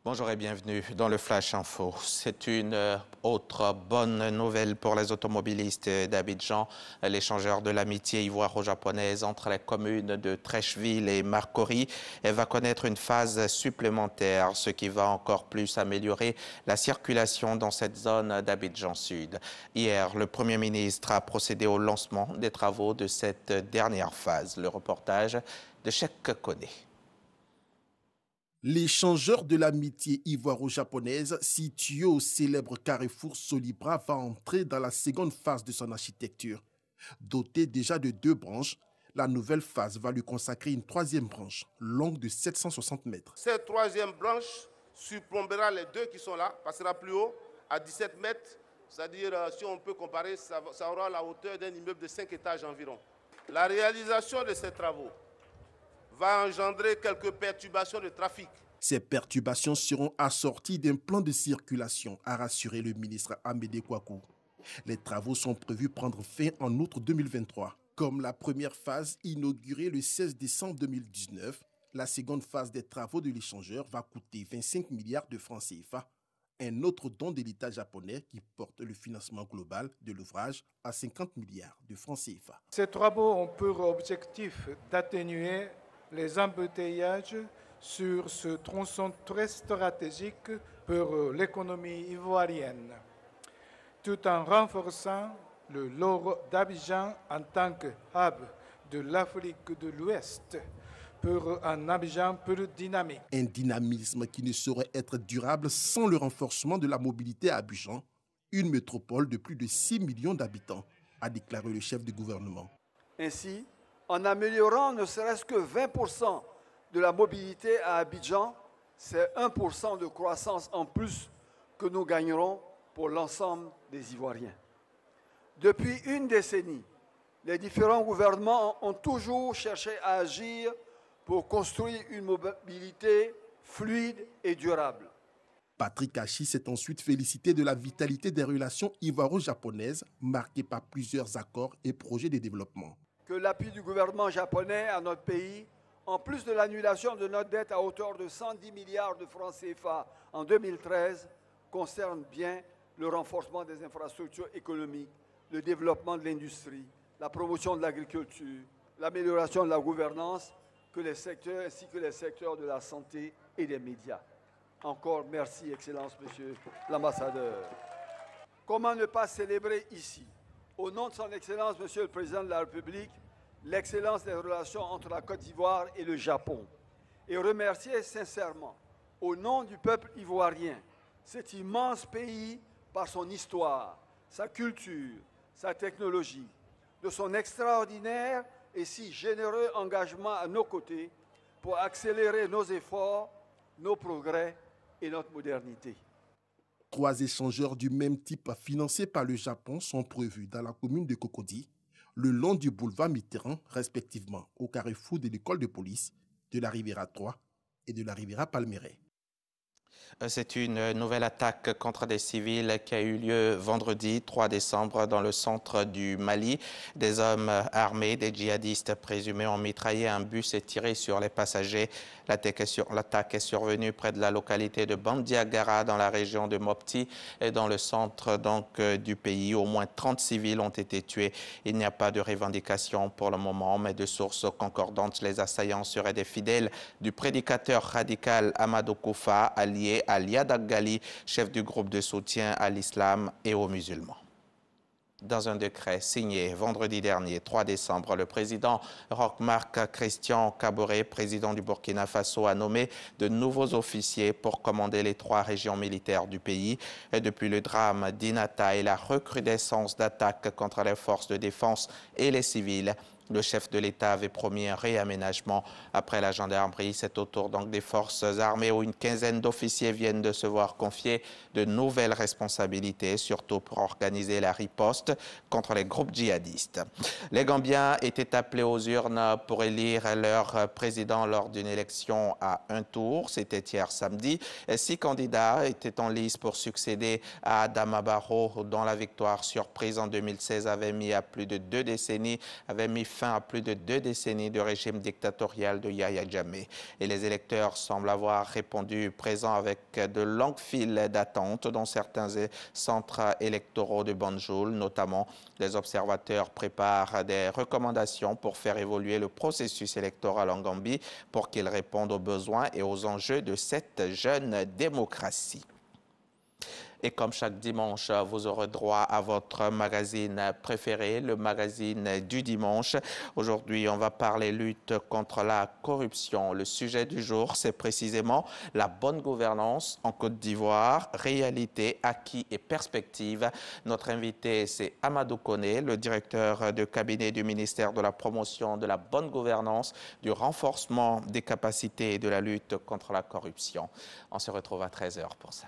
Bonjour et bienvenue dans le Flash Info. C'est une autre bonne nouvelle pour les automobilistes d'Abidjan. L'échangeur de l'amitié ivoiro-japonaise entre les communes de Trècheville et Marcory va connaître une phase supplémentaire, ce qui va encore plus améliorer la circulation dans cette zone d'Abidjan Sud. Hier, le Premier ministre a procédé au lancement des travaux de cette dernière phase. Le reportage de Cheikh Koné. L'échangeur de l'amitié ivoiro-japonaise, situé au célèbre carrefour Solibra, va entrer dans la seconde phase de son architecture. Doté déjà de 2 branches, la nouvelle phase va lui consacrer une 3e branche, longue de 760 mètres. Cette 3e branche surplombera les 2 qui sont là, passera plus haut, à 17 mètres. C'est-à-dire, si on peut comparer, ça aura la hauteur d'un immeuble de 5 étages environ. La réalisation de ces travaux va engendrer quelques perturbations de trafic. Ces perturbations seront assorties d'un plan de circulation, a rassuré le ministre Amédée Kouakou. Les travaux sont prévus prendre fin en août 2023. Comme la première phase inaugurée le 16 décembre 2019, la seconde phase des travaux de l'échangeur va coûter 25 milliards de francs CFA. Un autre don de l'État japonais qui porte le financement global de l'ouvrage à 50 milliards de francs CFA. Ces travaux ont pour objectif d'atténuer les embouteillages sur ce tronçon très stratégique pour l'économie ivoirienne, tout en renforçant le rôle d'Abidjan en tant que hub de l'Afrique de l'Ouest pour un Abidjan plus dynamique. Un dynamisme qui ne saurait être durable sans le renforcement de la mobilité à Abidjan, une métropole de plus de 6 millions d'habitants, a déclaré le chef du gouvernement. Ainsi, en améliorant ne serait-ce que 20% de la mobilité à Abidjan, c'est 1% de croissance en plus que nous gagnerons pour l'ensemble des Ivoiriens. Depuis une décennie, les différents gouvernements ont toujours cherché à agir pour construire une mobilité fluide et durable. Patrick Hachi s'est ensuite félicité de la vitalité des relations ivoiro-japonaises marquées par plusieurs accords et projets de développement. Que l'appui du gouvernement japonais à notre pays, en plus de l'annulation de notre dette à hauteur de 110 milliards de francs CFA en 2013, concerne bien le renforcement des infrastructures économiques, le développement de l'industrie, la promotion de l'agriculture, l'amélioration de la gouvernance, ainsi que les secteurs de la santé et des médias. Encore merci, Excellence, Monsieur l'Ambassadeur. Comment ne pas célébrer ici, au nom de son Excellence, Monsieur le Président de la République, l'excellence des relations entre la Côte d'Ivoire et le Japon, et remercier sincèrement, au nom du peuple ivoirien, cet immense pays par son histoire, sa culture, sa technologie, de son extraordinaire et si généreux engagement à nos côtés pour accélérer nos efforts, nos progrès et notre modernité. 3 échangeurs du même type financés par le Japon sont prévus dans la commune de Cocody, le long du boulevard Mitterrand, respectivement au carrefour de l'école de police, de la Riviera 3 et de la Riviera Palmeraie. C'est une nouvelle attaque contre des civils qui a eu lieu vendredi 3 décembre dans le centre du Mali. Des hommes armés, des djihadistes présumés ont mitraillé un bus et tiré sur les passagers. L'attaque est survenue près de la localité de Bandiagara dans la région de Mopti et dans le centre du pays. Au moins 30 civils ont été tués. Il n'y a pas de revendication pour le moment, mais de sources concordantes, les assaillants seraient des fidèles du prédicateur radical Amadou Koufa, allié à Liadak Gali, chef du groupe de soutien à l'islam et aux musulmans. Dans un décret signé vendredi dernier, 3 décembre, le président Roch-Marc Christian Kaboré, président du Burkina Faso, a nommé de nouveaux officiers pour commander les 3 régions militaires du pays. Et depuis le drame d'Inata et la recrudescence d'attaques contre les forces de défense et les civils, le chef de l'État avait promis un réaménagement. Après la gendarmerie, c'est au tour donc des forces armées où une quinzaine d'officiers viennent de se voir confier de nouvelles responsabilités, surtout pour organiser la riposte contre les groupes djihadistes. Les Gambiens étaient appelés aux urnes pour élire leur président lors d'une élection à un tour. C'était hier samedi. 6 candidats étaient en lice pour succéder à Adama Barrow, dont la victoire surprise en 2016 avait mis à plus de 2 décennies, avait mis fin à plus de 2 décennies de régime dictatorial de Yahya Jammeh. Et les électeurs semblent avoir répondu présent avec de longues files d'attente dans certains centres électoraux de Banjul. Notamment, les observateurs préparent des recommandations pour faire évoluer le processus électoral en Gambie pour qu'il réponde aux besoins et aux enjeux de cette jeune démocratie. Et comme chaque dimanche, vous aurez droit à votre magazine préféré, le magazine du dimanche. Aujourd'hui, on va parler lutte contre la corruption. Le sujet du jour, c'est précisément la bonne gouvernance en Côte d'Ivoire, réalité, acquis et perspectives. Notre invité, c'est Amadou Koné, le directeur de cabinet du ministère de la promotion de la bonne gouvernance, du renforcement des capacités et de la lutte contre la corruption. On se retrouve à 13h pour ça.